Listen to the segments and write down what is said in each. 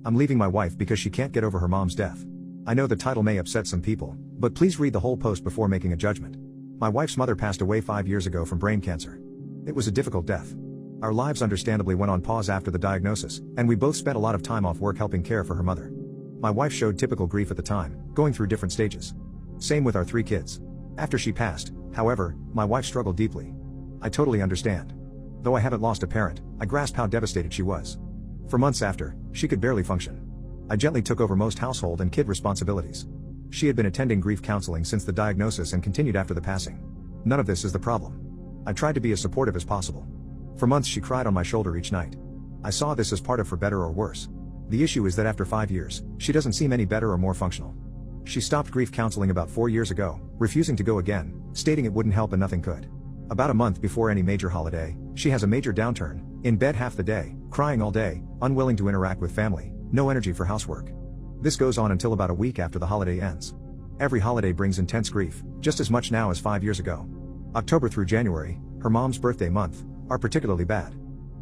I'm leaving my wife because she can't get over her mom's death. I know the title may upset some people, but please read the whole post before making a judgment. My wife's mother passed away 5 years ago from brain cancer. It was a difficult death. Our lives understandably went on pause after the diagnosis, and we both spent a lot of time off work helping care for her mother. My wife showed typical grief at the time, going through different stages. Same with our 3 kids. After she passed, however, my wife struggled deeply. I totally understand. Though I haven't lost a parent, I grasp how devastated she was. For months after, she could barely function. I gently took over most household and kid responsibilities. She had been attending grief counseling since the diagnosis and continued after the passing. None of this is the problem. I tried to be as supportive as possible. For months she cried on my shoulder each night. I saw this as part of for better or worse. The issue is that after 5 years, she doesn't seem any better or more functional. She stopped grief counseling about 4 years ago, refusing to go again, stating it wouldn't help and nothing could. About a month before any major holiday, she has a major downturn, in bed half the day, crying all day, unwilling to interact with family, no energy for housework. This goes on until about a week after the holiday ends. Every holiday brings intense grief, just as much now as 5 years ago. October through January, her mom's birthday month, are particularly bad.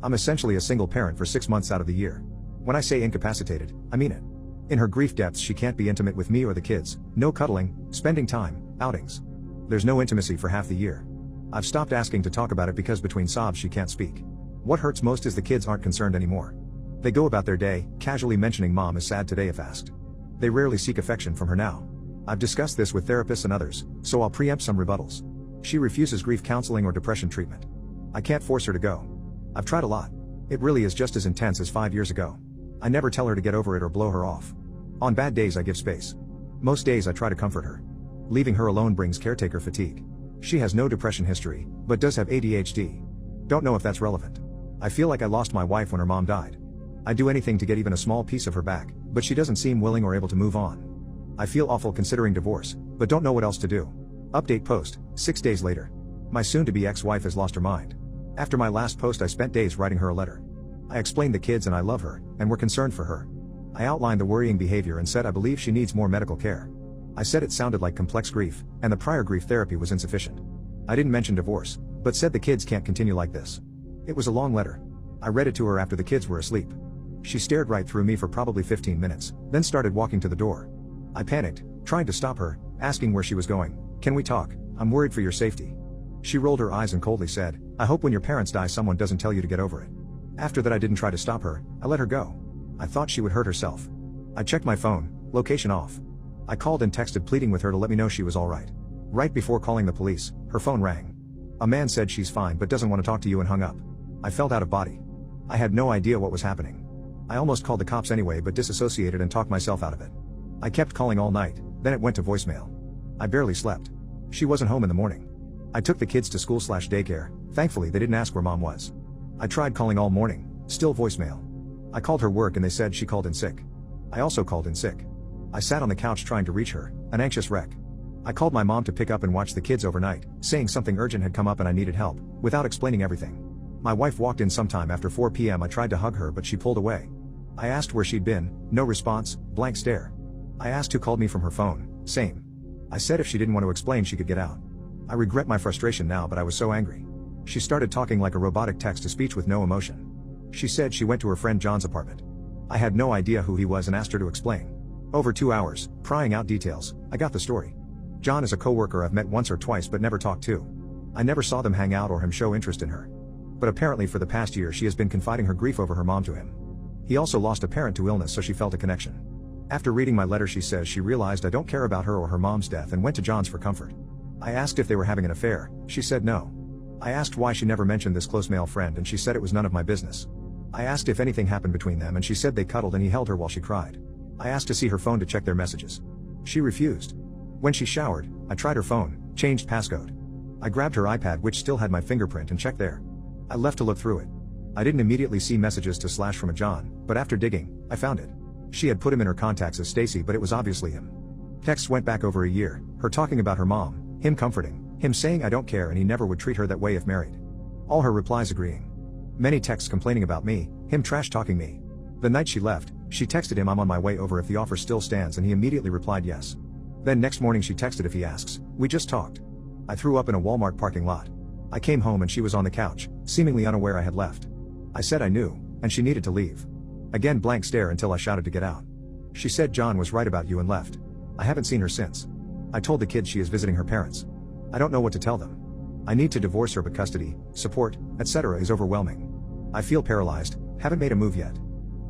I'm essentially a single parent for 6 months out of the year. When I say incapacitated, I mean it. In her grief depths she can't be intimate with me or the kids, no cuddling, spending time, outings. There's no intimacy for half the year. I've stopped asking to talk about it because between sobs she can't speak. What hurts most is the kids aren't concerned anymore. They go about their day, casually mentioning mom is sad today if asked. They rarely seek affection from her now. I've discussed this with therapists and others, so I'll preempt some rebuttals. She refuses grief counseling or depression treatment. I can't force her to go. I've tried a lot. It really is just as intense as 5 years ago. I never tell her to get over it or blow her off. On bad days I give space. Most days I try to comfort her. Leaving her alone brings caretaker fatigue. She has no depression history, but does have ADHD. Don't know if that's relevant. I feel like I lost my wife when her mom died. I'd do anything to get even a small piece of her back, but she doesn't seem willing or able to move on. I feel awful considering divorce, but don't know what else to do. Update post, 6 days later. My soon-to-be ex-wife has lost her mind. After my last post I spent days writing her a letter. I explained the kids and I love her, and we're concerned for her. I outlined the worrying behavior and said I believe she needs more medical care. I said it sounded like complex grief, and the prior grief therapy was insufficient. I didn't mention divorce, but said the kids can't continue like this. It was a long letter. I read it to her after the kids were asleep. She stared right through me for probably 15 minutes, then started walking to the door. I panicked, trying to stop her, asking where she was going. Can we talk? I'm worried for your safety. She rolled her eyes and coldly said, I hope when your parents die someone doesn't tell you to get over it. After that I didn't try to stop her, I let her go. I thought she would hurt herself. I checked my phone, location off. I called and texted pleading with her to let me know she was alright. Right before calling the police, her phone rang. A man said she's fine but doesn't want to talk to you and hung up. I felt out of body. I had no idea what was happening. I almost called the cops anyway but disassociated and talked myself out of it. I kept calling all night, then it went to voicemail. I barely slept. She wasn't home in the morning. I took the kids to school/daycare, thankfully they didn't ask where mom was. I tried calling all morning, still voicemail. I called her work and they said she called in sick. I also called in sick. I sat on the couch trying to reach her, an anxious wreck. I called my mom to pick up and watch the kids overnight, saying something urgent had come up and I needed help, without explaining everything. My wife walked in sometime after 4 p.m. I tried to hug her but she pulled away. I asked where she'd been, no response, blank stare. I asked who called me from her phone, same. I said if she didn't want to explain she could get out. I regret my frustration now but I was so angry. She started talking like a robotic text-to-speech with no emotion. She said she went to her friend John's apartment. I had no idea who he was and asked her to explain. Over 2 hours, prying out details, I got the story. John is a coworker I've met once or twice but never talked to. I never saw them hang out or him show interest in her. But apparently for the past year she has been confiding her grief over her mom to him. He also lost a parent to illness so she felt a connection. After reading my letter she says she realized I don't care about her or her mom's death and went to John's for comfort. I asked if they were having an affair, she said no. I asked why she never mentioned this close male friend and she said it was none of my business. I asked if anything happened between them and she said they cuddled and he held her while she cried. I asked to see her phone to check their messages. She refused. When she showered, I tried her phone, changed passcode. I grabbed her iPad which still had my fingerprint and checked there. I left to look through it. I didn't immediately see messages to slash from a John, but after digging, I found it. She had put him in her contacts as Stacy but it was obviously him. Texts went back over a year, her talking about her mom, him comforting, him saying I don't care and he never would treat her that way if married. All her replies agreeing. Many texts complaining about me, him trash talking me. The night she left, she texted him I'm on my way over if the offer still stands and he immediately replied yes. Then next morning she texted if he asks, we just talked. I threw up in a Walmart parking lot. I came home and she was on the couch, seemingly unaware I had left. I said I knew, and she needed to leave. Again blank stare until I shouted to get out. She said John was right about you and left. I haven't seen her since. I told the kids she is visiting her parents. I don't know what to tell them. I need to divorce her, but custody, support, etc. is overwhelming. I feel paralyzed, haven't made a move yet.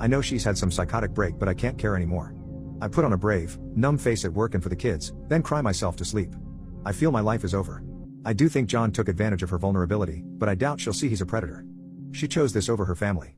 I know she's had some psychotic break, but I can't care anymore. I put on a brave, numb face at work and for the kids, then cry myself to sleep. I feel my life is over. I do think John took advantage of her vulnerability, but I doubt she'll see he's a predator. She chose this over her family.